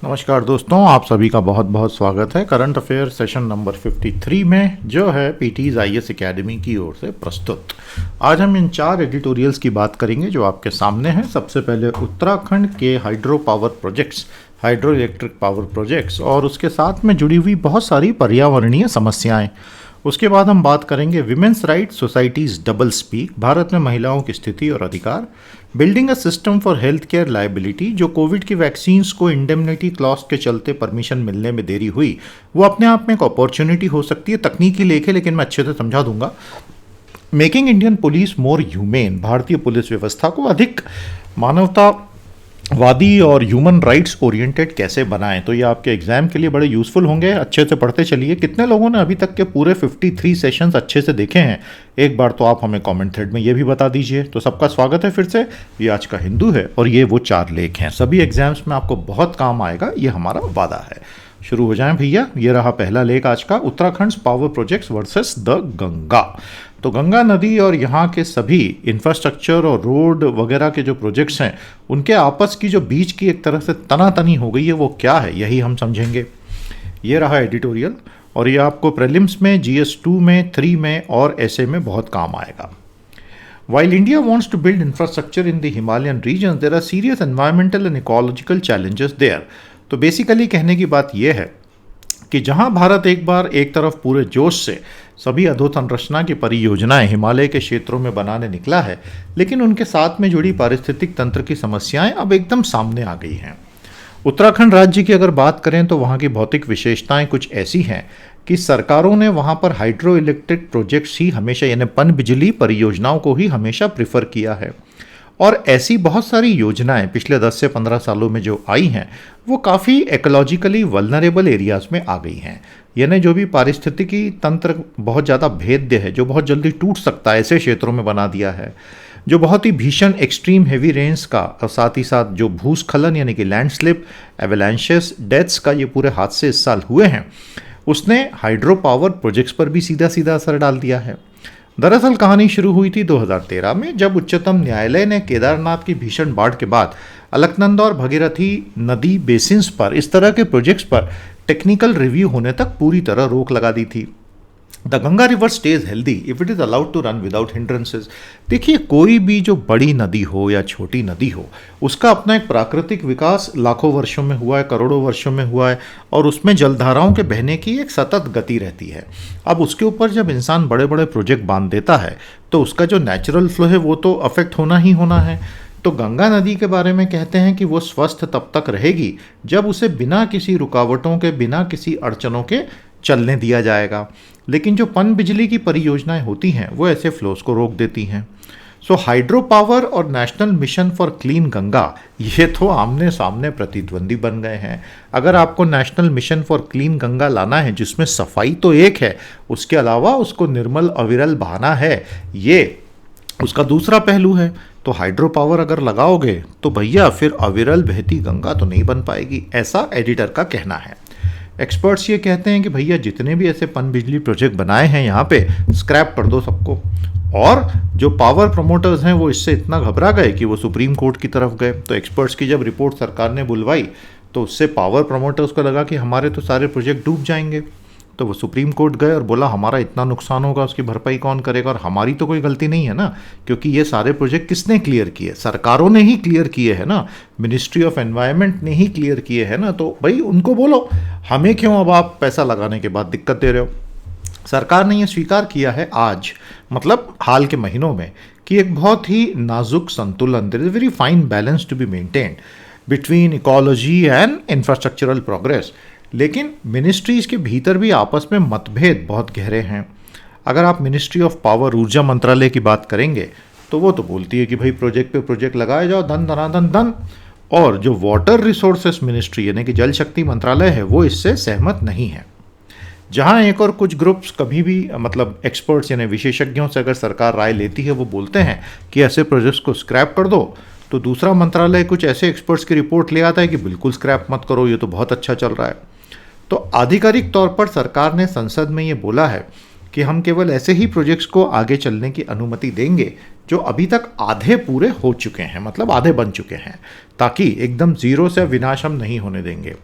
नमस्कार दोस्तों, आप सभी का बहुत बहुत स्वागत है करंट अफेयर सेशन नंबर 53 में, जो है पीटीज आईएएस एकेडमी की ओर से प्रस्तुत। आज हम इन 4 एडिटोरियल्स की बात करेंगे जो आपके सामने हैं। सबसे पहले उत्तराखंड के hydro power projects, hydro electric power projects और उसके साथ में जुड़ी हुई बहुत सारी पर्यावरणीय समस्याएं। उसके बाद हम बात करेंगे women's right societies double speak, Bharat में महिलाओं की स्थिति और अधिकार, building a system for health care liability, जो कोविड की वैक्सीन्स को इंडेमनिटी क्लॉज के चलते परमिशन मिलने में देरी हुई, वो अपने आप में एक अपॉर्चुनिटी हो सकती है। तकनीकी लेखे लेकिन मैं अच्छे से समझा दूंगा। मेकिंग इंडियन पुलिस मोर ह्यूमेन, भारतीय पुलिस व्यवस्था को अधिक मानवतावादी और ह्यूमन राइट्स ओरिएंटेड कैसे बनाएं। तो ये आपके एग्जाम के लिए बड़े यूजफुल होंगे, अच्छे से पढ़ते चलिए। कितने लोगों ने अभी तक के पूरे 53 सेशंस अच्छे से देखे हैं, एक बार तो आप हमें कमेंट थ्रेड में ये भी बता दीजिए। तो सबका स्वागत है फिर से। ये आज का हिंदू है और ये वो 4 लेख हैं, सभी एग्जाम्स में आपको बहुत काम आएगा, ये हमारा वादा है। शुरू हो जाएं भैया। ये रहा पहला लेख आज का, Uttarakhand power projects versus the Ganga. तो गंगा नदी और यहाँ के सभी इंफ्रास्ट्रक्चर और रोड वगैरह के जो प्रोजेक्ट्स हैं, उनके आपस की जो बीच की एक तरह से तनातनी हो गई है, वो क्या है, यही हम समझेंगे। ये रहा एडिटोरियल और ये आपको प्रीलिम्स में, GS2 में, 3 में और ऐसे में बहुत काम आएगा। While India wants to build infrastructure in the Himalayan regions, there are serious environmental and ecological challenges there. तो बेसिकली कहने की बात यह है कि जहां भारत एक बार एक तरफ पूरे जोश से सभी अधोसंरचना की परियोजनाएं हिमालय के क्षेत्रों में बनाने निकला है, लेकिन उनके साथ में जुड़ी पारिस्थितिक तंत्र की समस्याएं अब एकदम सामने आ गई हैं। उत्तराखंड राज्य की अगर बात करें तो वहाँ की भौतिक विशेषताएं कुछ ऐसी हैं कि सरकारों ने वहाँ पर हाइड्रो इलेक्ट्रिक प्रोजेक्ट्स ही हमेशा, यानी पन बिजली परियोजनाओं को ही हमेशा प्रिफर किया है। और ऐसी बहुत सारी योजनाएं पिछले 10 से 15 सालों में जो आई हैं, वो काफ़ी इकोलॉजिकली वल्नरेबल एरियाज़ में आ गई हैं। यानी जो भी पारिस्थितिकी तंत्र बहुत ज़्यादा भेद्य है, जो बहुत जल्दी टूट सकता है, ऐसे क्षेत्रों में बना दिया है। जो बहुत ही भीषण एक्सट्रीम हेवी रेन्स का और साथ ही साथ जो भूस्खलन यानी कि लैंडस्लिप, एवलांचेस, डेथ्स का ये पूरे हादसे इस साल हुए हैं, उसने हाइड्रो पावर प्रोजेक्ट्स पर भी सीधा सीधा असर डाल दिया है। दरअसल कहानी शुरू हुई थी 2013 में, जब उच्चतम न्यायालय ने केदारनाथ की भीषण बाढ़ के बाद अलकनंदा और भगीरथी नदी बेसिन्स पर इस तरह के प्रोजेक्ट्स पर टेक्निकल रिव्यू होने तक पूरी तरह रोक लगा दी थी। The Ganga river stays healthy if it is allowed to run without hindrances. देखिए, कोई भी जो बड़ी नदी हो या छोटी नदी हो, उसका अपना एक प्राकृतिक विकास लाखों वर्षों में हुआ है, करोड़ों वर्षों में हुआ है, और उसमें जलधाराओं के बहने की एक सतत गति रहती है। अब उसके ऊपर जब इंसान बड़े बड़े प्रोजेक्ट बांध देता है, तो उसका जो नेचुरल फ्लो है वो तो अफेक्ट होना ही होना है। तो गंगा नदी के बारे में कहते हैं कि वो स्वस्थ तब तक रहेगी जब उसे बिना किसी रुकावटों के, बिना किसी अड़चनों के चलने दिया जाएगा। लेकिन जो पन बिजली की परियोजनाएं होती हैं, वो ऐसे फ्लोस को रोक देती हैं। सो हाइड्रो पावर और national mission for clean Ganga, ये तो आमने सामने प्रतिद्वंदी बन गए हैं। अगर आपको national mission for clean Ganga लाना है, जिसमें सफाई तो एक है, उसके अलावा उसको निर्मल अविरल बहाना है, ये उसका दूसरा पहलू है। तो हाइड्रो पावर अगर लगाओगे तो भैया फिर अविरल बहती गंगा तो नहीं बन पाएगी, ऐसा एडिटर का कहना है। एक्सपर्ट्स ये कहते हैं कि भैया जितने भी ऐसे पन बिजली प्रोजेक्ट बनाए हैं यहाँ पे, स्क्रैप कर दो सबको। और जो पावर प्रमोटर्स हैं वो इससे इतना घबरा गए कि वो सुप्रीम कोर्ट की तरफ गए। तो एक्सपर्ट्स की जब रिपोर्ट सरकार ने बुलवाई, तो उससे पावर प्रमोटर्स को लगा कि हमारे तो सारे प्रोजेक्ट डूब जाएंगे। तो वो सुप्रीम कोर्ट गए और बोला हमारा इतना नुकसान होगा, उसकी भरपाई कौन करेगा, और हमारी तो कोई गलती नहीं है ना, क्योंकि ये सारे प्रोजेक्ट किसने क्लियर किए, सरकारों ने ही क्लियर किए हैं ना, मिनिस्ट्री ऑफ एनवायरनमेंट ने ही क्लियर किए हैं ना। तो भाई उनको बोलो, हमें क्यों अब आप पैसा लगाने के बाद दिक्कत दे रहे हो। सरकार ने ये स्वीकार किया है आज, मतलब हाल के महीनों में, कि एक बहुत ही नाजुक संतुलन, there is very fine balance to be maintained between ecology and infrastructural progress. लेकिन मिनिस्ट्रीज के भीतर भी आपस में मतभेद बहुत गहरे हैं। अगर आप मिनिस्ट्री ऑफ पावर, ऊर्जा मंत्रालय की बात करेंगे, तो वो तो बोलती है कि भाई प्रोजेक्ट पे प्रोजेक्ट लगाए जाओ, धन धनाधन धन। और जो वाटर रिसोर्सेस मिनिस्ट्री यानी कि जल शक्ति मंत्रालय है, वो इससे सहमत नहीं है। जहां एक और कुछ ग्रुप्स कभी भी, मतलब एक्सपर्ट्स यानी विशेषज्ञों से अगर सरकार राय लेती है, वो बोलते हैं कि ऐसे प्रोजेक्ट्स को स्क्रैप कर दो, तो दूसरा मंत्रालय कुछ ऐसे एक्सपर्ट्स की रिपोर्ट ले आता है कि बिल्कुल स्क्रैप मत करो, ये तो बहुत अच्छा चल रहा है। तो आधिकारिक तौर पर सरकार ने संसद में ये बोला है कि हम केवल ऐसे ही प्रोजेक्ट्स को आगे चलने की अनुमति देंगे जो अभी तक आधे पूरे हो चुके हैं, मतलब आधे बन चुके हैं, ताकि एकदम जीरो से विनाश हम नहीं होने देंगे।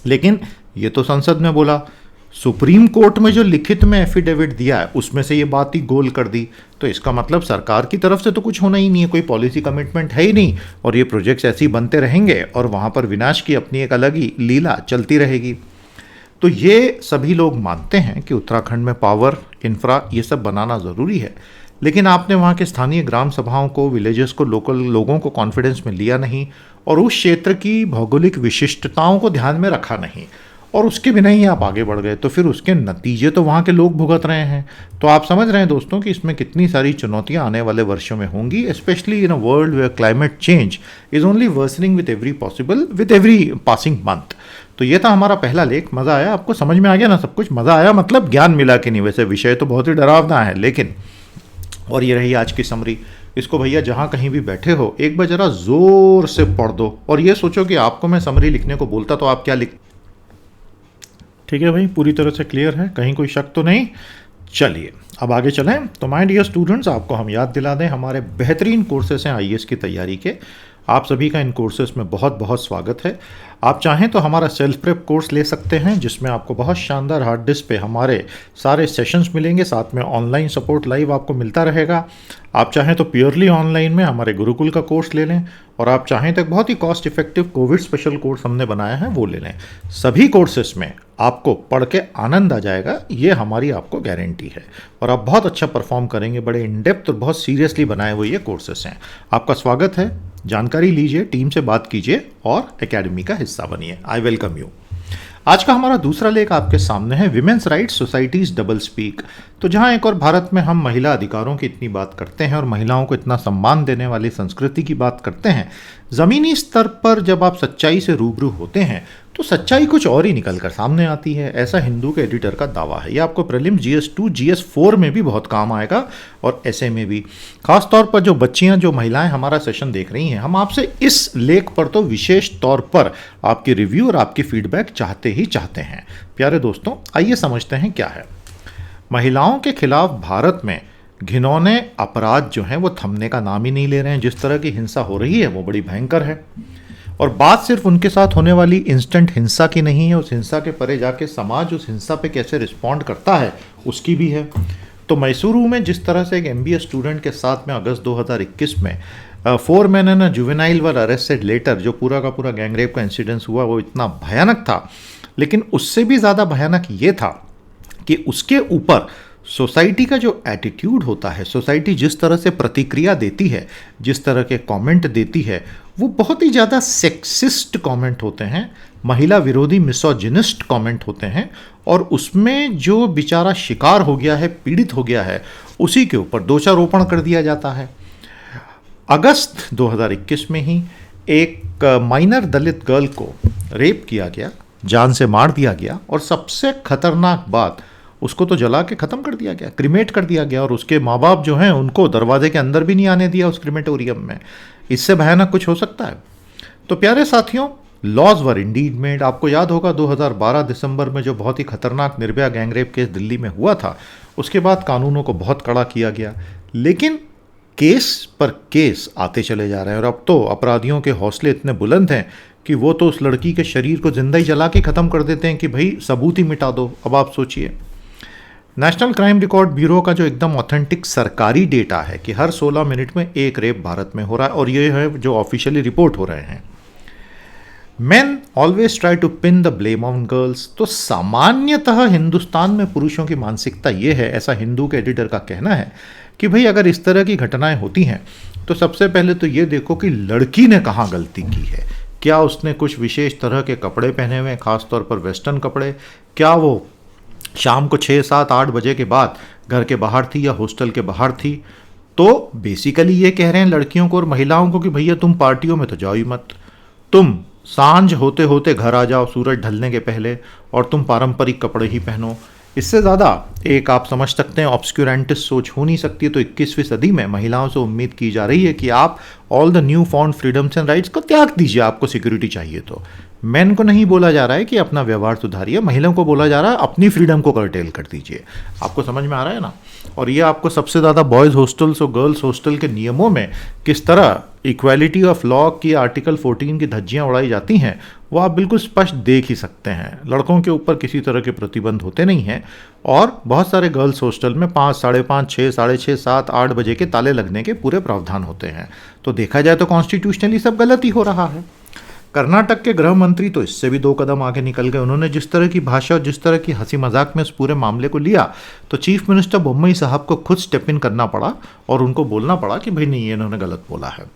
लेकिन ये तो संसद में बोला, सुप्रीम कोर्ट में जो लिखित में एफिडेविट दिया है उसमें से ये बात ही गोल कर दी। तो इसका मतलब सरकार की तरफ से तो कुछ होना ही नहीं है, कोई पॉलिसी कमिटमेंट है ही नहीं, और ये प्रोजेक्ट्स ऐसे ही बनते रहेंगे और वहाँ पर विनाश की अपनी एक अलग ही लीला चलती रहेगी। तो ये सभी लोग मानते हैं कि उत्तराखंड में पावर, इंफ्रा, ये सब बनाना ज़रूरी है, लेकिन आपने वहाँ के स्थानीय ग्राम सभाओं को, विलेजेस को, लोकल लोगों को कॉन्फिडेंस में लिया नहीं, और उस क्षेत्र की भौगोलिक विशिष्टताओं को ध्यान में रखा नहीं, और उसके बिना ही आप आगे बढ़ गए। तो फिर उसके नतीजे तो वहाँ के लोग भुगत रहे हैं। तो आप समझ रहे हैं दोस्तों कि इसमें कितनी सारी चुनौतियाँ आने वाले वर्षों में होंगी, specially in a world where climate change is only worsening with every passing month. तो ये था हमारा पहला लेख। मज़ा आया आपको? समझ में आ गया ना सब कुछ? मज़ा आया मतलब ज्ञान मिला कि नहीं? वैसे विषय तो बहुत ही डरावना है, लेकिन और ये रही आज की समरी। इसको भैया जहाँ कहीं भी बैठे हो एक बार ज़रा ज़ोर से पढ़ दो, और ये सोचो कि आपको मैं समरी लिखने को बोलता तो आप क्या लिख। ठीक है भाई, पूरी तरह से क्लियर है, कहीं कोई शक तो नहीं? चलिए अब आगे चलें। तो माय डियर स्टूडेंट्स, आपको हम याद दिला दें, हमारे बेहतरीन कोर्सेस हैं आईएएस की तैयारी के। आप सभी का इन कोर्सेस में बहुत बहुत स्वागत है। आप चाहें तो हमारा सेल्फ प्रेप कोर्स ले सकते हैं, जिसमें आपको बहुत शानदार हार्ड डिस्क पे हमारे सारे सेशंस मिलेंगे, साथ में ऑनलाइन सपोर्ट लाइव आपको मिलता रहेगा। आप चाहें तो प्योरली ऑनलाइन में हमारे गुरुकुल का कोर्स ले लें, और आप चाहें तो एक बहुत ही cost effective Covid special course हमने बनाया है वो ले लें। सभी कोर्सेस में आपको पढ़ के आनंद आ जाएगा, ये हमारी आपको गारंटी है, और आप बहुत अच्छा परफॉर्म करेंगे। बड़े इन डेप्थ और बहुत सीरियसली बनाए हुए ये कोर्सेस हैं। आपका स्वागत है, जानकारी लीजिए, टीम से बात कीजिए और एकेडमी का हिस्सा बनिए। I welcome you. आज का हमारा दूसरा लेख आपके सामने है, women's rights societies double speak. तो जहां एक और भारत में हम महिला अधिकारों की इतनी बात करते हैं और महिलाओं को इतना सम्मान देने वाली संस्कृति की बात करते हैं, ज़मीनी स्तर पर जब आप सच्चाई से रूबरू होते हैं तो सच्चाई कुछ और ही निकल कर सामने आती है। ऐसा हिंदू के एडिटर का दावा है। ये आपको प्रीलिम्स GS2 GS4 में भी बहुत काम आएगा, और ऐसे में भी। खास तौर पर जो बच्चियां, जो महिलाएं हमारा सेशन देख रही हैं, हम आपसे इस लेख पर तो विशेष तौर पर आपकी रिव्यू और आपकी फीडबैक चाहते ही चाहते हैं। प्यारे दोस्तों, आइए समझते हैं क्या है। महिलाओं के खिलाफ भारत में घिनौने अपराध जो हैं वो थमने का नाम ही नहीं ले रहे हैं। जिस तरह की हिंसा हो रही है वो बड़ी भयंकर है, और बात सिर्फ उनके साथ होने वाली इंस्टेंट हिंसा की नहीं है, उस हिंसा के परे जाके समाज उस हिंसा पे कैसे रिस्पॉन्ड करता है उसकी भी है। तो मैसूरू में जिस तरह से एक MBA स्टूडेंट के साथ में अगस्त 2021 में 4 men and a juvenile were arrested later, जो पूरा का पूरा गैंगरेप का इंसिडेंस हुआ, वो इतना भयानक था। लेकिन उससे भी ज़्यादा भयानक ये था कि उसके ऊपर सोसाइटी का जो एटीट्यूड होता है, सोसाइटी जिस तरह से प्रतिक्रिया देती है, जिस तरह के कमेंट देती है, वो बहुत ही ज़्यादा सेक्सिस्ट कमेंट होते हैं, महिला विरोधी मिसोजिनिस्ट कमेंट होते हैं, और उसमें जो बेचारा शिकार हो गया है, पीड़ित हो गया है, उसी के ऊपर दोषारोपण कर दिया जाता है। अगस्त 2021 में ही एक माइनर दलित गर्ल को रेप किया गया, जान से मार दिया गया, और सबसे खतरनाक बात, उसको तो जला के ख़त्म कर दिया गया, क्रिमेट कर दिया गया, और उसके माँ बाप जो हैं उनको दरवाजे के अंदर भी नहीं आने दिया उस क्रिमेटोरियम में। इससे भयानक कुछ हो सकता है? तो प्यारे साथियों, लॉज वर इंडीड मेड। आपको याद होगा 2012 दिसंबर में जो बहुत ही खतरनाक निर्भया गैंगरेप केस दिल्ली में हुआ था, उसके बाद कानूनों को बहुत कड़ा किया गया, लेकिन केस पर केस आते चले जा रहे हैं, और अब तो अपराधियों के हौसले इतने बुलंद हैं कि वो तो उस लड़की के शरीर को जिंदा ही जला के ख़त्म कर देते हैं कि भाई सबूत ही मिटा दो। अब आप सोचिए, नेशनल क्राइम रिकॉर्ड ब्यूरो का जो एकदम ऑथेंटिक सरकारी डेटा है कि हर 16 मिनट में एक रेप भारत में हो रहा है, और ये है जो ऑफिशियली रिपोर्ट हो रहे हैं। Men always try to pin the blame on girls. तो सामान्यतः हिंदुस्तान में पुरुषों की मानसिकता ये है, ऐसा हिंदू के एडिटर का कहना है, कि भाई अगर इस तरह की घटनाएं होती हैं तो सबसे पहले तो ये देखो कि लड़की ने कहाँ गलती की है। क्या उसने कुछ विशेष तरह के कपड़े पहने हुए हैं, खासतौर पर वेस्टर्न कपड़े? क्या वो शाम को 6, 7, 8 बजे के बाद घर के बाहर थी या हॉस्टल के बाहर थी? तो बेसिकली ये कह रहे हैं लड़कियों को और महिलाओं को कि भैया तुम पार्टियों में तो जाओ ही मत, तुम सांझ होते होते घर आ जाओ सूरज ढलने के पहले, और तुम पारंपरिक कपड़े ही पहनो। इससे ज़्यादा एक आप समझ सकते हैं ऑब्सक्यूरेंटिस सोच हो नहीं सकती। तो 21वीं सदी में महिलाओं से उम्मीद की जा रही है कि आप all the new found freedoms and rights को त्याग दीजिए, आपको सिक्योरिटी चाहिए तो। मैन को नहीं बोला जा रहा है कि अपना व्यवहार सुधारिए, महिलाओं को बोला जा रहा है अपनी फ्रीडम को कर्टेल कर दीजिए। आपको समझ में आ रहा है ना? और ये आपको सबसे ज़्यादा बॉयज़ हॉस्टल्स और गर्ल्स हॉस्टल के नियमों में किस तरह इक्वालिटी ऑफ लॉ की आर्टिकल 14 की धज्जियाँ उड़ाई जाती हैं, वो आप बिल्कुल स्पष्ट देख ही सकते हैं। लड़कों के ऊपर किसी तरह के प्रतिबंध होते नहीं हैं और बहुत सारे गर्ल्स हॉस्टल में 5, 5:30, 6, 6:30, 7, 8 बजे के ताले लगने के पूरे प्रावधान होते हैं। तो देखा जाए तो कॉन्स्टिट्यूशनली सब गलत ही हो रहा है। कर्नाटक के गृह मंत्री तो इससे भी 2 कदम आगे निकल गए। उन्होंने जिस तरह की भाषा और जिस तरह की हंसी मजाक में इस पूरे मामले को लिया, तो चीफ मिनिस्टर बोम्मई साहब को खुद स्टेप इन करना पड़ा और उनको बोलना पड़ा कि भाई नहीं, ये इन्होंने गलत बोला है।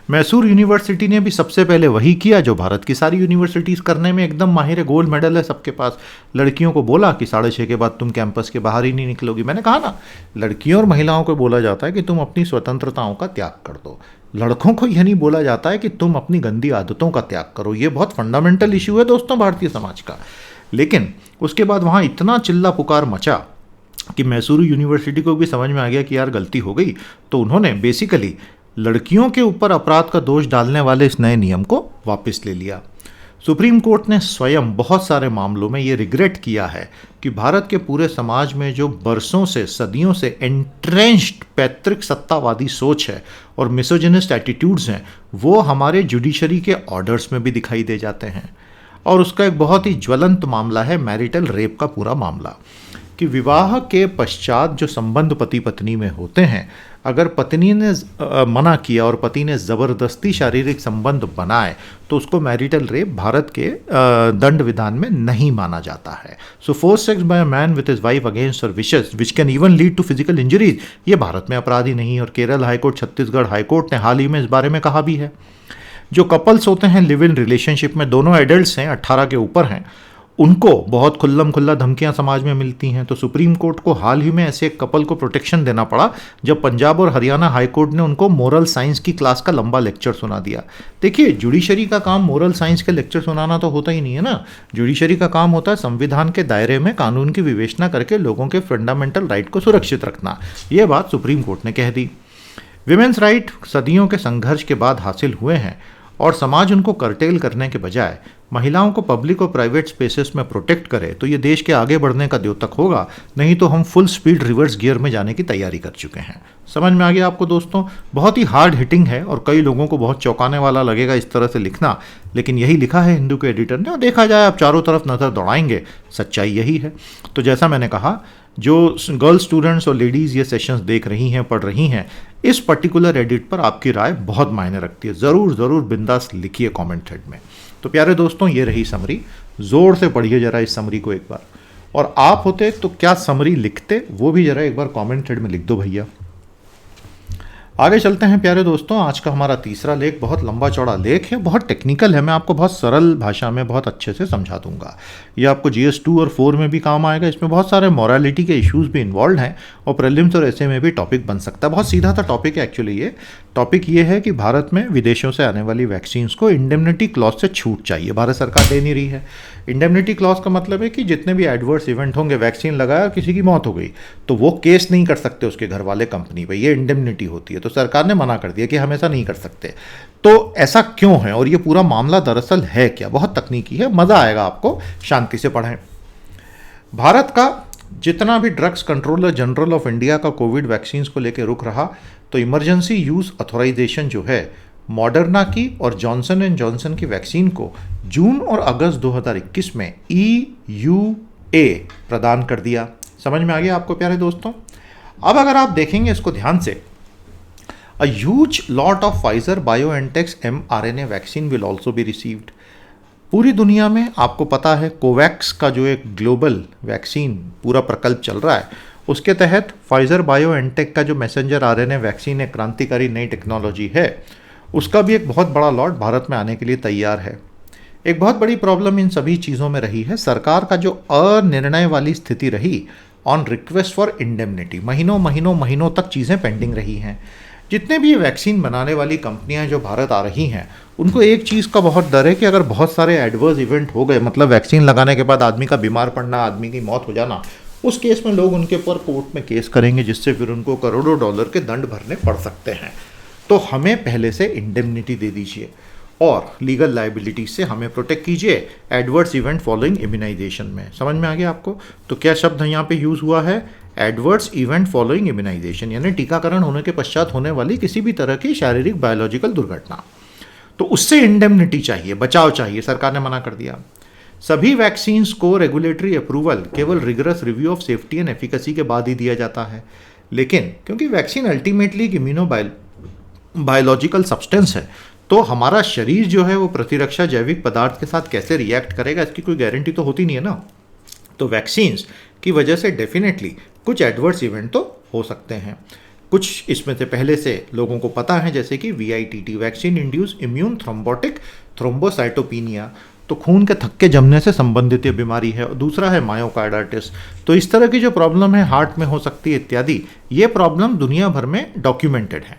मैसूर यूनिवर्सिटी ने भी सबसे पहले वही किया जो भारत की सारी यूनिवर्सिटीज़ करने में एकदम माहिर है, गोल्ड मेडल है सबके पास। लड़कियों को बोला कि 6:30 के बाद तुम कैंपस के बाहर ही नहीं निकलोगी। मैंने कहा ना, लड़कियों और महिलाओं को बोला जाता है कि तुम अपनी स्वतंत्रताओं का त्याग कर दो, लड़कों को यह नहीं बोला जाता है कि तुम अपनी गंदी आदतों का त्याग करो। ये बहुत फंडामेंटल इशू है दोस्तों भारतीय समाज का। लेकिन उसके बाद वहाँ इतना चिल्ला पुकार मचा कि मैसूरू यूनिवर्सिटी को भी समझ में आ गया कि यार गलती हो गई, तो उन्होंने बेसिकली लड़कियों के ऊपर अपराध का दोष डालने वाले इस नए नियम को वापस ले लिया। सुप्रीम कोर्ट ने स्वयं बहुत सारे मामलों में ये रिग्रेट किया है कि भारत के पूरे समाज में जो बरसों से, सदियों से एंट्रेंच्ड पैतृक सत्तावादी सोच है और मिसोजिनिस्ट एटीट्यूड्स हैं, वो हमारे जुडिशरी के ऑर्डर्स में भी दिखाई दे जाते हैं। और उसका एक बहुत ही ज्वलंत मामला है मैरिटल रेप का पूरा मामला, कि विवाह के पश्चात जो संबंध पति पत्नी में होते हैं, अगर पत्नी ने मना किया और पति ने ज़बरदस्ती शारीरिक संबंध बनाए तो उसको मैरिटल रेप भारत के दंड विधान में नहीं माना जाता है। So force sex by a man with his wife against her wishes which can even lead to physical injuries, ये भारत में अपराध ही नहीं। और केरल हाईकोर्ट, छत्तीसगढ़ हाईकोर्ट ने हाल ही में इस बारे में कहा भी है। जो कपल्स होते हैं लिव इन रिलेशनशिप में, दोनों एडल्ट्स हैं, 18 के ऊपर हैं, उनको बहुत खुल्लम खुल्ला धमकियां समाज में मिलती हैं। तो सुप्रीम कोर्ट को हाल ही में ऐसे एक कपल को प्रोटेक्शन देना पड़ा जब पंजाब और हरियाणा हाई कोर्ट ने उनको मोरल साइंस की क्लास का लंबा लेक्चर सुना दिया। देखिए, जुडिशरी का काम मोरल साइंस के लेक्चर सुनाना तो होता ही नहीं है ना। जुडिशरी का काम होता है संविधान के दायरे में कानून की विवेचना करके लोगों के फंडामेंटल राइट को सुरक्षित रखना। ये बात सुप्रीम कोर्ट ने कह दी। विमेंस राइट सदियों के संघर्ष के बाद हासिल हुए हैं और समाज उनको कर्टेल करने के बजाय महिलाओं को पब्लिक और प्राइवेट स्पेसेस में प्रोटेक्ट करे तो ये देश के आगे बढ़ने का द्योतक होगा। नहीं तो हम फुल स्पीड रिवर्स गियर में जाने की तैयारी कर चुके हैं। समझ में आ गया आपको दोस्तों? बहुत ही हार्ड हिटिंग है और कई लोगों को बहुत चौंकाने वाला लगेगा इस तरह से लिखना, लेकिन यही लिखा है हिंदू के एडिटर ने। और देखा जाए आप चारों तरफ नज़र दौड़ाएंगे, सच्चाई यही है। तो जैसा मैंने कहा, जो गर्ल स्टूडेंट्स और लेडीज़ ये सेशंस देख रही हैं, पढ़ रही हैं, इस पर्टिकुलर एडिट पर आपकी राय बहुत मायने रखती है। ज़रूर बिंदास लिखिए कमेंट थ्रेड में। तो प्यारे दोस्तों, ये रही समरी। ज़ोर से पढ़िए जरा इस समरी को एक बार। और आप होते तो क्या समरी लिखते, वो भी जरा एक बार कमेंट थ्रेड में लिख दो भैया। आगे चलते हैं प्यारे दोस्तों। आज का हमारा तीसरा लेख बहुत लंबा चौड़ा लेख है, बहुत टेक्निकल है। मैं आपको बहुत सरल भाषा में बहुत अच्छे से समझा दूंगा। ये आपको GS 2 और 4 में भी काम आएगा। इसमें बहुत सारे मॉरलिटी के इश्यूज भी इन्वॉल्व हैं और प्रीलिम्स और ऐसे में भी टॉपिक बन सकता है। बहुत सीधा सा टॉपिक है एक्चुअली। ये टॉपिक ये है कि भारत में विदेशों से आने वाली वैक्सीन्स को इंडेमनिटी क्लॉज से छूट चाहिए। भारत सरकार दे नहीं रही है। इंडेमनिटी क्लॉज का मतलब है कि जितने भी एडवर्स इवेंट होंगे, वैक्सीन लगाया और किसी की मौत हो गई, तो वो केस नहीं कर सकते उसके घर वाले कंपनी पे। ये इंडेमनिटी होती है। तो सरकार ने मना कर दिया कि हम ऐसा नहीं कर सकते। तो ऐसा क्यों है और ये पूरा मामला दरअसल है क्या? बहुत तकनीकी है, मज़ा आएगा आपको, शांति से पढ़ें। भारत का जितना भी drugs controller general of India का कोविड वैक्सीन को लेकर रुख रहा, तो इमरजेंसी यूज़ ऑथोराइजेशन जो है मॉडर्ना की और जॉनसन एंड जॉनसन की वैक्सीन को जून और अगस्त 2021 में EUA प्रदान कर दिया। समझ में आ गया आपको प्यारे दोस्तों? अब अगर आप देखेंगे इसको ध्यान से, a huge lot of Pfizer BioNTech's mRNA vaccine will also be received। पूरी दुनिया में आपको पता है कोवैक्स का जो एक ग्लोबल वैक्सीन पूरा प्रकल्प चल रहा है, उसके तहत फाइजर बायोएनटेक का जो मैसेंजर RNA वैक्सीन एक क्रांतिकारी नई टेक्नोलॉजी है, उसका भी एक बहुत बड़ा लॉट भारत में आने के लिए तैयार है। एक बहुत बड़ी प्रॉब्लम इन सभी चीज़ों में रही है सरकार का जो अनिर्णय वाली स्थिति रही ऑन रिक्वेस्ट फॉर इंडेमनिटी। महीनों तक चीज़ें पेंडिंग रही हैं। जितने भी वैक्सीन बनाने वाली कंपनियां जो भारत आ रही हैं, उनको एक चीज़ का बहुत डर है कि अगर बहुत सारे एडवर्स इवेंट हो गए, मतलब वैक्सीन लगाने के बाद आदमी का बीमार पड़ना, आदमी की मौत हो जाना, उस केस में लोग उनके ऊपर कोर्ट में केस करेंगे, जिससे फिर उनको करोड़ों डॉलर के दंड भरने पड़ सकते हैं। तो हमें पहले से इंडेमनिटी दे दीजिए। और लीगल लाइबिलिटी से हमें प्रोटेक्ट कीजिए एडवर्स इवेंट फॉलोइंग इम्यूनाइजेशन में। समझ में आ गया आपको? तो क्या शब्द यहाँ पे यूज हुआ है? एडवर्स इवेंट फॉलोइंग इम्यूनाइजेशन, यानी टीकाकरण होने के पश्चात होने वाली किसी भी तरह की शारीरिक बायोलॉजिकल दुर्घटना, तो उससे इंडेमनिटी चाहिए, बचाव चाहिए। सरकार ने मना कर दिया। सभी वैक्सीन्स को रेगुलेटरी अप्रूवल केवल rigorous review of safety and efficacy के बाद ही दिया जाता है, लेकिन क्योंकि वैक्सीन अल्टीमेटली एक इम्यूनो बायोलॉजिकल सब्सटेंस है, तो हमारा शरीर जो है वो प्रतिरक्षा जैविक पदार्थ के साथ कैसे रिएक्ट करेगा इसकी कोई गारंटी तो होती नहीं है ना। तो वैक्सीन्स की वजह से डेफिनेटली कुछ एडवर्स इवेंट तो हो सकते हैं। कुछ इसमें से पहले से लोगों को पता है, जैसे कि VITT, vaccine induce immune thrombotic thrombocytopenia, तो खून के थक्के जमने से संबंधित ये बीमारी है। और दूसरा है मायोकार्डाइटिस, तो इस तरह की जो प्रॉब्लम है हार्ट में हो सकती है इत्यादि। ये प्रॉब्लम दुनिया भर में डॉक्यूमेंटेड है।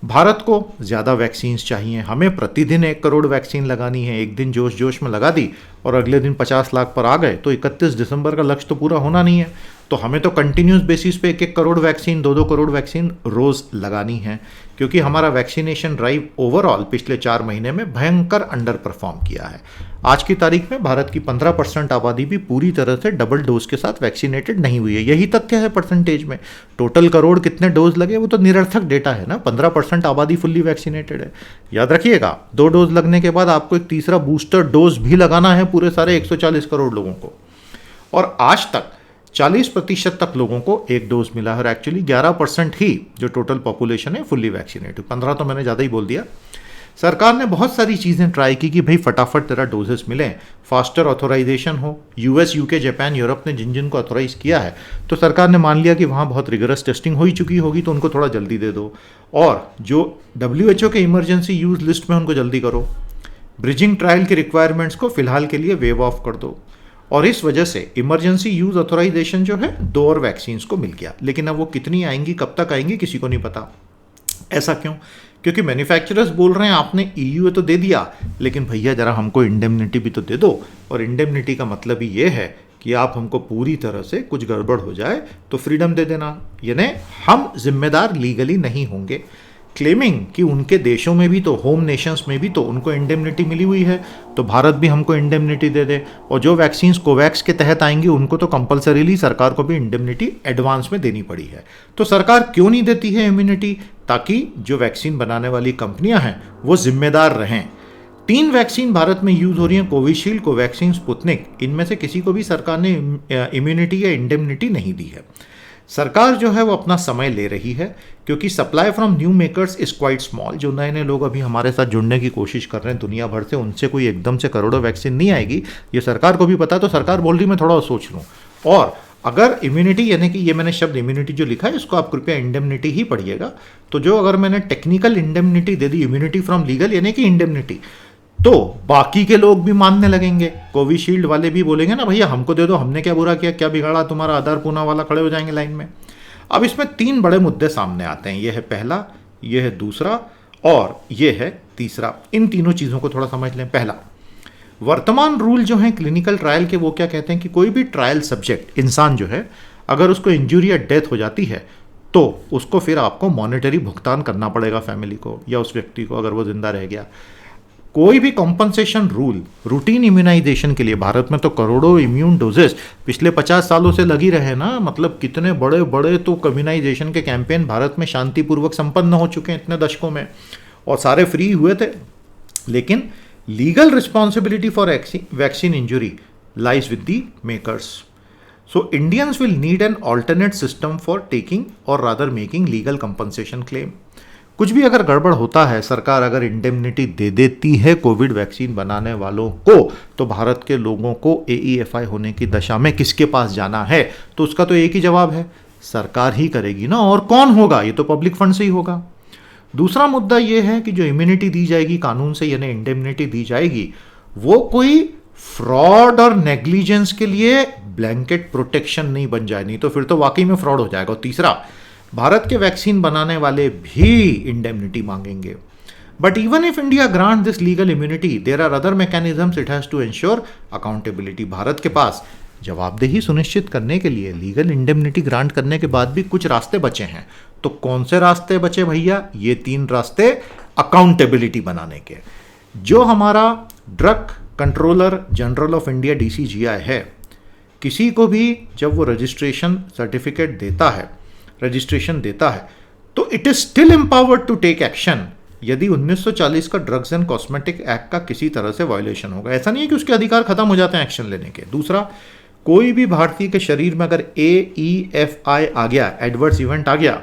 भारत को ज़्यादा वैक्सीन्स चाहिए, हमें प्रतिदिन 1 करोड़ वैक्सीन लगानी है। एक दिन जोश जोश में लगा दी और अगले दिन 50 लाख पर आ गए तो 31 दिसंबर का लक्ष्य तो पूरा होना नहीं है। तो हमें तो कंटिन्यूस बेसिस पे 1-1 करोड़ वैक्सीन, 2-2 करोड़ वैक्सीन रोज़ लगानी है, क्योंकि हमारा वैक्सीनेशन ड्राइव ओवरऑल पिछले 4 महीने में भयंकर अंडर परफॉर्म किया है। आज की तारीख में भारत की 15% आबादी भी पूरी तरह से डबल डोज के साथ वैक्सीनेटेड नहीं हुई है। यही तथ्य है परसेंटेज में। टोटल करोड़ कितने डोज लगे वो तो निरर्थक डेटा है ना। 15% आबादी फुल्ली वैक्सीनेटेड है। याद रखिएगा, 2 डोज लगने के बाद आपको एक तीसरा बूस्टर डोज भी लगाना है पूरे सारे 140 करोड़ लोगों को। और आज तक 40% तक लोगों को 1 डोज मिला है, और एक्चुअली 11% ही जो टोटल पॉपुलेशन है फुल्ली वैक्सीनेटेड। 15 तो मैंने ज़्यादा ही बोल दिया। सरकार ने बहुत सारी चीज़ें ट्राई की कि भाई फटाफट तेरा डोजेस मिले, फास्टर ऑथोराइजेशन हो। US, UK, जापान, यूरोप ने जिन जिन को ऑथोराइज किया है, तो सरकार ने मान लिया कि वहाँ बहुत रिगरस टेस्टिंग हो ही चुकी होगी, तो उनको थोड़ा जल्दी दे दो। और जो WHO के इमरजेंसी यूज लिस्ट में उनको जल्दी करो। ब्रिजिंग ट्रायल के रिक्वायरमेंट्स को फिलहाल के लिए वेव ऑफ कर दो। और इस वजह से इमरजेंसी यूज ऑथोराइजेशन जो है 2 और वैक्सीन्स को मिल गया। लेकिन अब वो कितनी आएंगी, कब तक आएंगी, किसी को नहीं पता। ऐसा क्यों? क्योंकि मैन्युफैक्चरर्स बोल रहे हैं आपने EU तो दे दिया, लेकिन भैया जरा हमको इंडेमनिटी भी तो दे दो। और इंडेमनिटी का मतलब ही ये है कि आप हमको पूरी तरह से कुछ गड़बड़ हो जाए तो फ्रीडम दे देना, यानी हम जिम्मेदार लीगली नहीं होंगे। क्लेमिंग कि उनके देशों में भी तो, होम नेशंस में भी तो उनको इंडेमनिटी मिली हुई है, तो भारत भी हमको इंडेमनिटी दे दे। और जो वैक्सीन्स कोवैक्स के तहत आएंगी उनको तो कंपलसरीली सरकार को भी इंडेमनिटी एडवांस में देनी पड़ी है। तो सरकार क्यों नहीं देती है इम्यूनिटी? ताकि जो वैक्सीन बनाने वाली कंपनियां हैं वो जिम्मेदार रहें। 3 वैक्सीन भारत में यूज हो रही हैं, कोविशील्ड, कोवैक्सीन, स्पुतनिक। इनमें से किसी को भी सरकार ने इम्यूनिटी या इंडेमनिटी नहीं दी है। सरकार जो है वो अपना समय ले रही है, क्योंकि supply from new makers is quite small. जो नए नए लोग अभी हमारे साथ जुड़ने की कोशिश कर रहे हैं दुनिया भर से, उनसे कोई एकदम से करोड़ों वैक्सीन नहीं आएगी, ये सरकार को भी पता है। तो सरकार बोल रही मैं थोड़ा सोच लूँ। और अगर इम्यूनिटी, यानी कि ये मैंने शब्द इम्यूनिटी जो लिखा है इसको आप कृपया इंडेमनिटी ही पढ़िएगा। तो जो अगर मैंने technical indemnity they the, immunity from legal यानी कि इंडेमनिटी, तो बाकी के लोग भी मानने लगेंगे। कोविशील्ड वाले भी बोलेंगे ना भैया हमको दे दो, हमने क्या बुरा किया, क्या बिगाड़ा तुम्हारा, आधार पूना वाला खड़े हो जाएंगे लाइन में। अब इसमें 3 बड़े मुद्दे सामने आते हैं। ये है पहला, ये है दूसरा और ये है तीसरा। इन तीनों चीज़ों को थोड़ा समझ लें। पहला, वर्तमान रूल जो है क्लिनिकल ट्रायल के, वो क्या कहते हैं कि कोई भी ट्रायल सब्जेक्ट, इंसान जो है, अगर उसको इंजरी या डेथ हो जाती है तो उसको फिर आपको मॉनेटरी भुगतान करना पड़ेगा फैमिली को या उस व्यक्ति को, अगर वो जिंदा रह गया। कोई भी कॉम्पनसेशन रूल रूटीन इम्यूनाइजेशन के लिए, भारत में तो करोड़ों इम्यून डोजेस पिछले 50 सालों से लगी रहे ना। मतलब कितने बड़े बड़े तो इम्यूनाइजेशन के कैंपेन भारत में शांतिपूर्वक संपन्न हो चुके हैं इतने दशकों में, और सारे फ्री हुए थे। लेकिन legal responsibility for vaccine injury lies with the makers. So Indians will need an alternate system for taking और rather making legal compensation claim. कुछ भी अगर गड़बड़ होता है, सरकार अगर इंडेमनिटी दे देती है कोविड वैक्सीन बनाने वालों को, तो भारत के लोगों को AEFI होने की दशा में किसके पास जाना है? तो उसका तो एक ही जवाब है, सरकार ही करेगी ना। और कौन होगा? ये तो पब्लिक फंड से ही होगा। दूसरा मुद्दा ये है कि जो इम्यूनिटी दी जाएगी कानून से, यानी इंडेमनिटी दी जाएगी, वो कोई फ्रॉड और नेग्लिजेंस के लिए ब्लैंकेट प्रोटेक्शन नहीं बन जाए, नहीं तो फिर तो वाकई में फ्रॉड हो जाएगा। और तीसरा, भारत के वैक्सीन बनाने वाले भी इंडेमनिटी मांगेंगे। But even if India grant this legal immunity, there are other mechanisms it has to ensure accountability. Bharat के पास जवाबदेही सुनिश्चित करने के लिए लीगल इंडेमनिटी ग्रांट करने के बाद भी कुछ रास्ते बचे हैं। तो कौन से रास्ते बचे भैया? ये 3 रास्ते अकाउंटेबिलिटी बनाने के। जो हमारा drug controller general of India DCGI है, किसी को भी जब वो रजिस्ट्रेशन सर्टिफिकेट देता है, रजिस्ट्रेशन देता है, तो it is still empowered to take action यदि 1940 का ड्रग्स एंड कॉस्मेटिक एक्ट का किसी तरह से वायोलेशन होगा। ऐसा नहीं है कि उसके अधिकार खत्म हो जाते हैं एक्शन लेने के। दूसरा, कोई भी भारतीय के शरीर में अगर AEFI आ गया, एडवर्स इवेंट आ गया,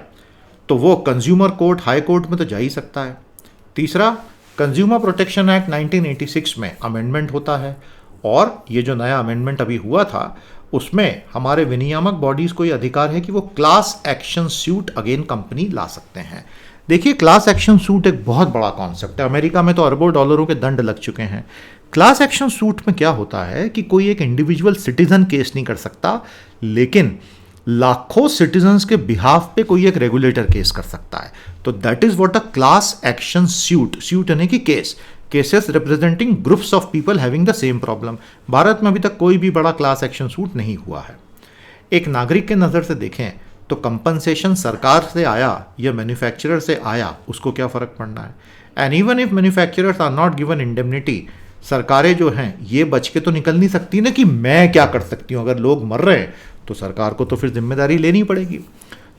तो वो कंज्यूमर कोर्ट, हाई कोर्ट में तो जा ही सकता है। तीसरा, कंज्यूमर प्रोटेक्शन एक्ट 1986 में अमेंडमेंट होता है, और ये जो नया अमेंडमेंट अभी हुआ था उसमें हमारे विनियामक बॉडीज को ये अधिकार है कि वो class action suit again company ला सकते हैं। देखिए, क्लास एक्शन सूट एक बहुत बड़ा कॉन्सेप्ट है। अमेरिका में तो अरबों डॉलरों के दंड लग चुके हैं। क्लास एक्शन सूट में क्या होता है कि कोई एक इंडिविजुअल सिटीजन केस नहीं कर सकता, लेकिन लाखों सिटीजन्स के बिहाफ पे कोई एक रेगुलेटर केस कर सकता है। तो that is what a class action suit, suit यानी कि case, cases representing groups of people having the same problem. Bharat में अभी तक कोई भी बड़ा क्लास एक्शन सूट नहीं हुआ है। एक नागरिक के नज़र से देखें तो कंपनसेशन सरकार से आया या मैन्युफैक्चरर से आया, उसको क्या फ़र्क पड़ना है। And even if manufacturers are not given indemnity, सरकारें जो हैं ये बच के तो निकल नहीं सकती ना कि मैं क्या कर सकती हूँ। अगर लोग मर रहे हैं तो सरकार को तो फिर जिम्मेदारी लेनी पड़ेगी।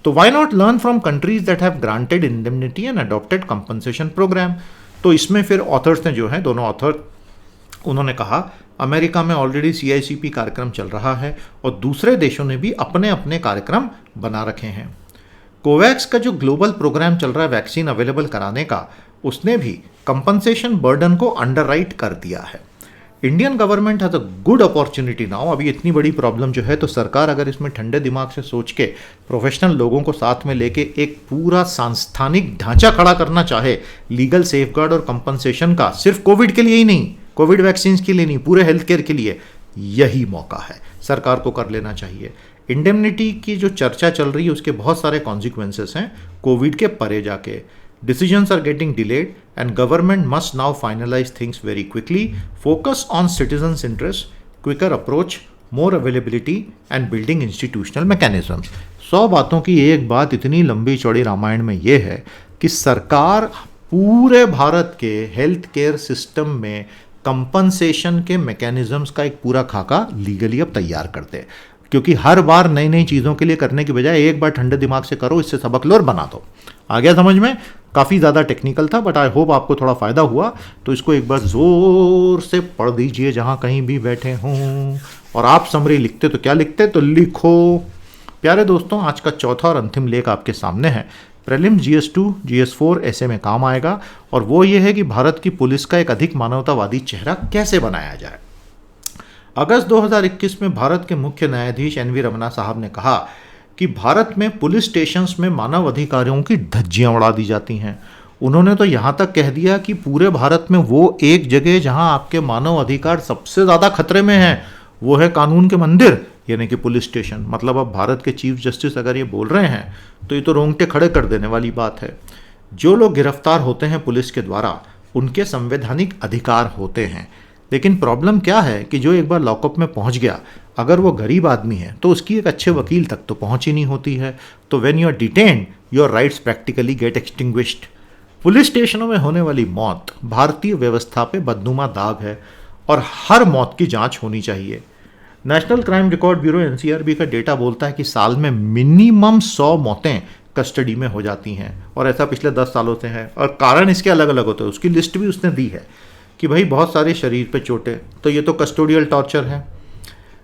तो why not learn from countries that have granted indemnity and adopted compensation program. तो इसमें फिर ऑथर्स ने जो है, दोनों ऑथर, उन्होंने कहा अमेरिका में ऑलरेडी CICP कार्यक्रम चल रहा है और दूसरे देशों ने भी अपने अपने कार्यक्रम बना रखे हैं। कोवैक्स का जो ग्लोबल प्रोग्राम चल रहा है वैक्सीन अवेलेबल कराने का, उसने भी कंपनसेशन बर्डन को अंडरराइट कर दिया है। Indian government has a good opportunity now. अभी इतनी बड़ी प्रॉब्लम जो है, तो सरकार अगर इसमें ठंडे दिमाग से सोच के प्रोफेशनल लोगों को साथ में लेके एक पूरा सांस्थानिक ढांचा खड़ा करना चाहे लीगल सेफगार्ड और कंपनसेशन का, सिर्फ कोविड के लिए ही नहीं, कोविड वैक्सीन के लिए नहीं, पूरे हेल्थ केयर के लिए, यही मौका है, सरकार को कर लेना चाहिए। इंडेमनिटी की जो चर्चा चल रही है उसके बहुत सारे कॉन्सिक्वेंसेस हैं कोविड के परे जाके। Decisions are getting delayed and government must now finalize things very quickly, focus on citizens' interest, quicker approach, more availability and building institutional mechanisms। 100 बातों की एक बात इतनी लंबी चौड़ी रामायण में ये है कि सरकार पूरे भारत के हेल्थ केयर सिस्टम में कंपनसेशन के मैकेनिज्म्स का एक पूरा खाका लीगली अब तैयार करते हैं, क्योंकि हर बार नई नई चीज़ों के लिए करने की बजाय एक बार ठंडे दिमाग से करो, इससे सबक लो और बना दो। आ गया समझ में? काफ़ी ज़्यादा टेक्निकल था, बट आई होप आपको थोड़ा फ़ायदा हुआ। तो इसको एक बार ज़ोर से पढ़ दीजिए जहाँ कहीं भी बैठे हों। और आप समरी लिखते तो क्या लिखते, तो लिखो। प्यारे दोस्तों, आज का चौथा और अंतिम लेख आपके सामने है। प्रीलिम्स GS2 GS4 ऐसे में काम आएगा, और वो ये है कि भारत की पुलिस का एक अधिक मानवतावादी चेहरा कैसे बनाया जाए। अगस्त 2021 में भारत के मुख्य न्यायाधीश NV रमना साहब ने कहा कि भारत में पुलिस स्टेशंस में मानव अधिकारियों की धज्जियां उड़ा दी जाती हैं। उन्होंने तो यहाँ तक कह दिया कि पूरे भारत में वो एक जगह जहाँ आपके मानव अधिकार सबसे ज़्यादा खतरे में हैं, वो है कानून के मंदिर, यानी कि पुलिस स्टेशन। मतलब अब भारत के चीफ जस्टिस अगर ये बोल रहे हैं तो ये तो रोंगटे खड़े कर देने वाली बात है। जो लोग गिरफ्तार होते हैं पुलिस के द्वारा, उनके संवैधानिक अधिकार होते हैं, लेकिन प्रॉब्लम क्या है कि जो एक बार लॉकअप में पहुंच गया, अगर वो गरीब आदमी है तो उसकी एक अच्छे वकील तक तो पहुंच ही नहीं होती है। तो when you are detained, your rights practically get extinguished. Police स्टेशनों में होने वाली मौत भारतीय व्यवस्था पे बदनुमा दाग है, और हर मौत की जांच होनी चाहिए। National crime record bureau NCRB का डेटा बोलता है कि साल में मिनिमम 100 मौतें कस्टडी में हो जाती हैं, और ऐसा पिछले 10 सालों से है। और कारण इसके अलग अलग होते हैं, उसकी लिस्ट भी उसने दी है कि भाई बहुत सारे शरीर पे चोटें, तो ये तो कस्टोडियल टॉर्चर है।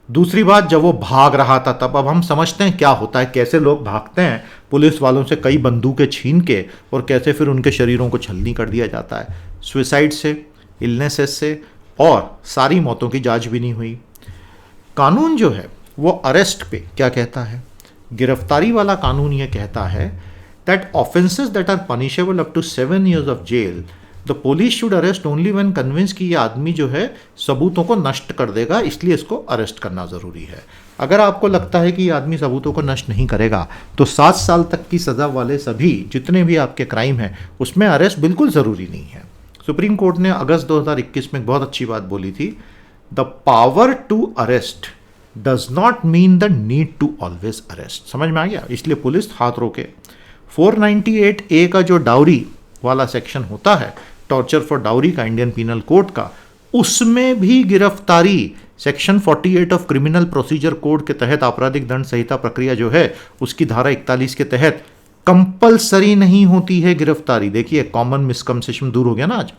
दूसरी बात, जब वो भाग रहा था तब, अब हम समझते हैं क्या होता है, कैसे लोग भागते हैं पुलिस वालों से कई बंदूकें छीन के, और कैसे फिर उनके शरीरों को छलनी कर दिया जाता है। सुसाइड से, इलनेसेस से, और सारी मौतों की जांच भी नहीं हुई। कानून जो है वो अरेस्ट पे क्या कहता है? गिरफ्तारी वाला कानून ये कहता है that offences that are punishable up to 7 years of jail, the police should arrest only when convince कि ये आदमी जो है सबूतों को नष्ट कर देगा, इसलिए इसको अरेस्ट करना ज़रूरी है। अगर आपको लगता है कि ये आदमी सबूतों को नष्ट नहीं करेगा, तो 7 साल तक की सज़ा वाले सभी जितने भी आपके क्राइम हैं उसमें अरेस्ट बिल्कुल ज़रूरी नहीं है। सुप्रीम कोर्ट ने अगस्त 2021 में एक बहुत अच्छी बात बोली थी, the power to arrest does not mean the need to always arrest. समझ में आ गया? इसलिए पुलिस हाथ रोके। 498A का जो डाउरी वाला सेक्शन होता है टॉर्चर फॉर डाउरी का इंडियन पीनल कोड का, उसमें भी गिरफ्तारी section 48 of criminal procedure code के तहत आपराधिक दंड संहिता प्रक्रिया जो है उसकी धारा 41 के तहत कंपलसरी नहीं होती है गिरफ्तारी। देखिए कॉमन मिसकंसेप्शन दूर हो गया ना आज।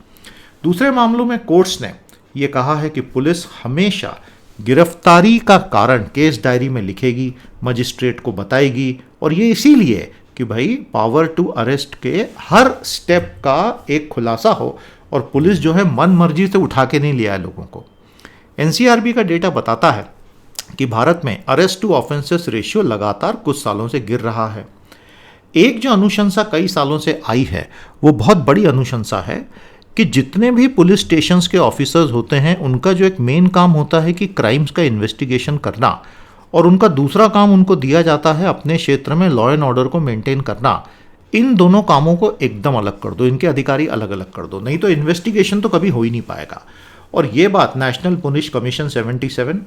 दूसरे मामलों में कोर्ट्स ने यह कहा है कि पुलिस हमेशा गिरफ्तारी का कारण केस डायरी में लिखेगी, मजिस्ट्रेट को बताएगी, और ये इसीलिए कि भाई पावर टू अरेस्ट के हर स्टेप का एक खुलासा हो और पुलिस जो है मन मर्जी से उठा के नहीं लिया है लोगों को। एनसीआरबी का डेटा बताता है कि भारत में अरेस्ट टू ऑफेंसेस रेशियो लगातार कुछ सालों से गिर रहा है। एक जो अनुशंसा कई सालों से आई है वो बहुत बड़ी अनुशंसा है कि जितने भी पुलिस स्टेशंस के ऑफिसर्स होते हैं उनका जो एक मेन काम होता है कि क्राइम्स का इन्वेस्टिगेशन करना, और उनका दूसरा काम उनको दिया जाता है अपने क्षेत्र में लॉ एंड ऑर्डर को मेंटेन करना। इन दोनों कामों को एकदम अलग कर दो, इनके अधिकारी अलग अलग कर दो, नहीं तो इन्वेस्टिगेशन तो कभी हो ही नहीं पाएगा। और ये बात national police commission 77,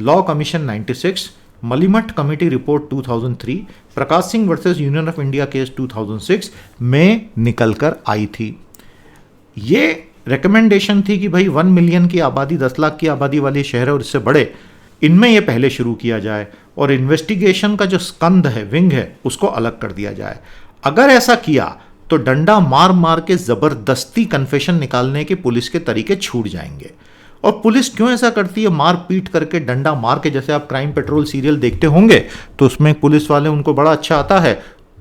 law commission 96, Malimath committee report 2003, Prakash Singh versus union of India case 2006 में निकल कर आई थी। ये रिकमेंडेशन थी कि भाई 1 मिलियन की आबादी, 10 लाख की आबादी वाले शहर और इससे बड़े, इनमें ये पहले शुरू किया जाए और इन्वेस्टिगेशन का जो स्कंद है, विंग है, उसको अलग कर दिया जाए। अगर ऐसा किया तो डंडा मार मार के जबरदस्ती कन्फेशन निकालने के पुलिस के तरीके छूट जाएंगे। और पुलिस क्यों ऐसा करती है, मार पीट करके, डंडा मार के, जैसे आप क्राइम पेट्रोल सीरियल देखते होंगे तो उसमें पुलिस वाले उनको बड़ा अच्छा आता है,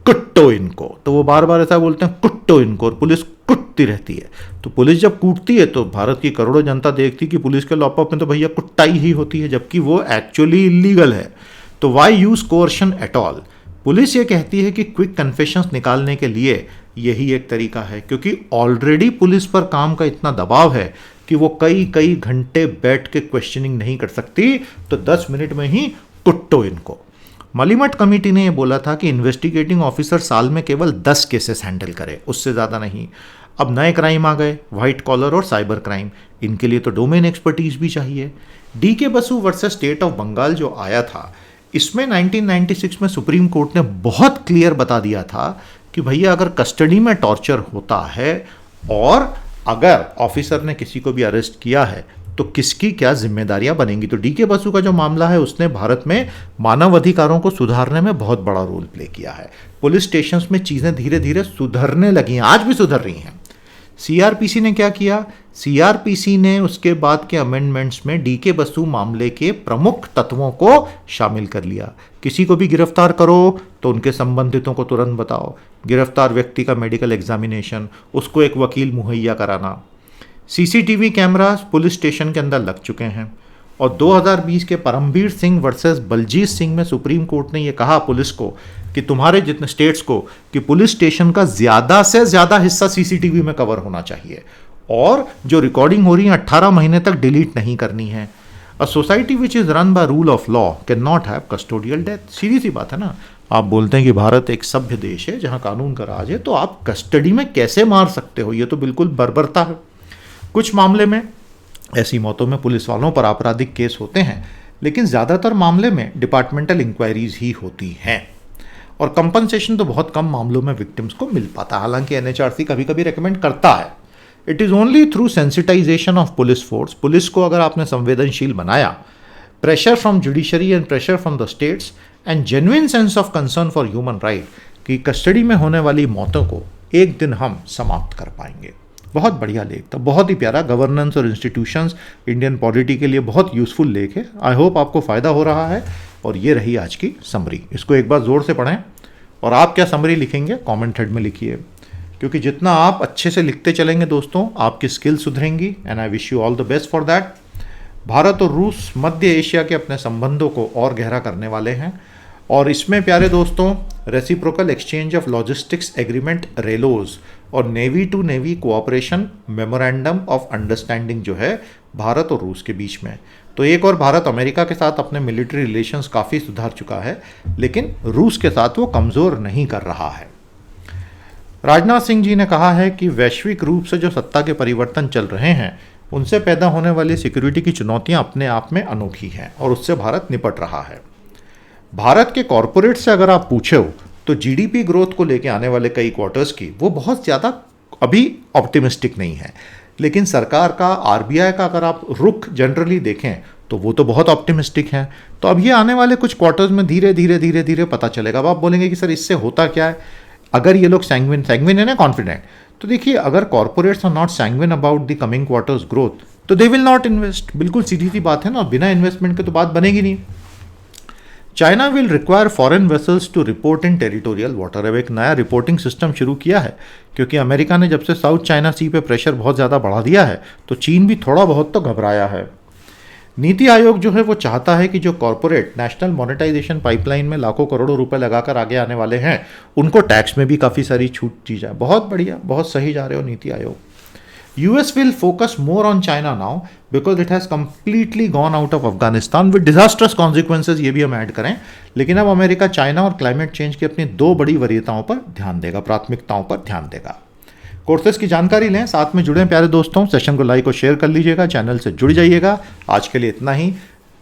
कुट्टो इनको, तो वो बार बार ऐसा बोलते हैं कुट्टो इनको, और पुलिस कुटती रहती है। तो पुलिस जब कूटती है तो भारत की करोड़ों जनता देखती कि पुलिस के लॉकअप में तो भैया कुटाई ही होती है, जबकि वो एक्चुअली इलीगल है। तो why use coercion at all. Police ये कहती है कि क्विक कन्फेशंस निकालने के लिए यही एक तरीका है, क्योंकि ऑलरेडी पुलिस पर काम का इतना दबाव है कि वो कई कई घंटे बैठ के क्वेश्चनिंग नहीं कर सकती, तो 10 मिनट में ही कुट्टो इनको। मलिमठ कमेटी ने यह बोला था कि इन्वेस्टिगेटिंग ऑफिसर साल में केवल 10 केसेस हैंडल करे, उससे ज़्यादा नहीं। अब नए क्राइम आ गए, व्हाइट कॉलर और साइबर क्राइम, इनके लिए तो डोमेन एक्सपर्टीज भी चाहिए। DK Basu versus state of Bengal जो आया था, इसमें 1996 में सुप्रीम कोर्ट ने बहुत क्लियर बता दिया था कि भैया अगर कस्टडी में टॉर्चर होता है और अगर ऑफिसर ने किसी को भी अरेस्ट किया है तो किसकी क्या जिम्मेदारियां बनेंगी। तो डीके बसु का जो मामला है उसने भारत में मानव अधिकारों को सुधारने में बहुत बड़ा रोल प्ले किया है। पुलिस स्टेशंस में चीज़ें धीरे धीरे सुधरने लगी हैं, आज भी सुधर रही हैं। सीआरपीसी ने क्या किया, सीआरपीसी ने उसके बाद के अमेंडमेंट्स में डीके बसु मामले के प्रमुख तत्वों को शामिल कर लिया। किसी को भी गिरफ्तार करो तो उनके संबंधितों को तुरंत बताओ, गिरफ्तार व्यक्ति का मेडिकल एग्जामिनेशन, उसको एक वकील मुहैया कराना। सीसीटीवी कैमरास पुलिस स्टेशन के अंदर लग चुके हैं। और 2020 के परमवीर सिंह वर्सेस बलजीत सिंह में सुप्रीम कोर्ट ने यह कहा पुलिस को कि तुम्हारे जितने स्टेट्स को कि पुलिस स्टेशन का ज़्यादा से ज़्यादा हिस्सा सीसीटीवी में कवर होना चाहिए और जो रिकॉर्डिंग हो रही है 18 महीने तक डिलीट नहीं करनी है। A society which is run by rule of law can not have custodial death. सीधी सी बात है ना, आप बोलते हैं कि भारत एक सभ्य देश है जहाँ कानून का राज है, तो आप कस्टडी में कैसे मार सकते हो, ये तो बिल्कुल बर्बरता है। कुछ मामले में ऐसी मौतों में पुलिस वालों पर आपराधिक केस होते हैं, लेकिन ज़्यादातर मामले में डिपार्टमेंटल इंक्वायरीज ही होती हैं और कंपनसेशन तो बहुत कम मामलों में विक्टिम्स को मिल पाता है। हालांकि एनएचआरसी कभी कभी रेकमेंड करता है। It is only through sensitization of police force, police को अगर आपने संवेदनशील बनाया, pressure from judiciary and pressure from the states and genuine sense of concern for human right, कि कस्टडी में होने वाली मौतों को एक दिन हम समाप्त कर पाएंगे। बहुत बढ़िया लेख था, बहुत ही प्यारा, गवर्नेंस और इंस्टीट्यूशंस इंडियन पॉलिटी के लिए बहुत यूज़फुल लेख है। आई होप आपको फ़ायदा हो रहा है और ये रही आज की समरी। इसको एक बार ज़ोर से पढ़ें और आप क्या समरी लिखेंगे कमेंट थ्रेड में लिखिए, क्योंकि जितना आप अच्छे से लिखते चलेंगे दोस्तों आपकी स्किल सुधरेंगी and I wish you all the best for that. Bharat और रूस मध्य एशिया के अपने संबंधों को और गहरा करने वाले हैं और इसमें प्यारे दोस्तों reciprocal exchange of logistics agreement RELOS और navy to navy cooperation memorandum of understanding जो है भारत और रूस के बीच में, तो एक और भारत अमेरिका के साथ अपने मिलिट्री रिलेशंस काफ़ी सुधार चुका है, लेकिन रूस के साथ वो कमज़ोर नहीं कर रहा है। राजनाथ सिंह जी ने कहा है कि वैश्विक रूप से जो सत्ता के परिवर्तन चल रहे हैं उनसे पैदा होने वाली सिक्योरिटी की चुनौतियां अपने आप में अनोखी हैं और उससे भारत निपट रहा है। भारत के कॉरपोरेट से अगर आप पूछो तो जीडीपी ग्रोथ को लेके आने वाले कई क्वार्टर्स की वो बहुत ज़्यादा अभी ऑप्टिमिस्टिक नहीं है। लेकिन सरकार का, आरबीआई का अगर आप रुख जनरली देखें तो वो तो बहुत ऑप्टिमिस्टिक है। तो अब ये आने वाले कुछ क्वार्टर्स में धीरे धीरे धीरे धीरे पता चलेगा। अब आप बोलेंगे कि सर इससे होता क्या है, अगर ये लोग सैंग्विन है ना, कॉन्फिडेंट, तो देखिए अगर corporates are not sanguine about the coming quarters growth तो दे विल नॉट इन्वेस्ट। बिल्कुल सीधी सी बात है ना, बिना इन्वेस्टमेंट के तो बात बनेगी नहीं। China will require foreign vessels to report in territorial water. अब एक नया रिपोर्टिंग सिस्टम शुरू किया है, क्योंकि अमेरिका ने जब से साउथ चाइना सी पे प्रेशर बहुत ज़्यादा बढ़ा दिया है तो चीन भी थोड़ा बहुत तो घबराया है। नीति आयोग जो है वो चाहता है कि जो कॉरपोरेट नेशनल मोनेटाइजेशन पाइपलाइन में लाखों करोड़ों रुपए लगाकर आगे आने वाले हैं उनको टैक्स में भी काफ़ी सारी छूट दी जाए। बहुत बढ़िया, बहुत सही जा रहे हो NITI Aayog. US will focus more on China now because it has completely gone out of Afghanistan with disastrous consequences, ये भी हम ऐड करें। लेकिन अब अमेरिका चाइना और क्लाइमेट चेंज की अपनी दो बड़ी वरीयताओं पर ध्यान देगा, प्राथमिकताओं पर ध्यान देगा। कोर्सेज की जानकारी लें, साथ में जुड़ें प्यारे दोस्तों। सेशन को लाइक और शेयर कर लीजिएगा, चैनल से जुड़ जाइएगा। आज के लिए इतना ही।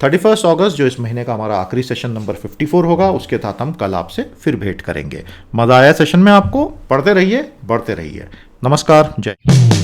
31 अगस्त जो इस महीने का हमारा आखिरी सेशन नंबर 54 होगा, उसके साथ हम कल आपसे फिर भेंट करेंगे। मजा आया सेशन में आपको? पढ़ते रहिए, बढ़ते रहिए। नमस्कार, जय।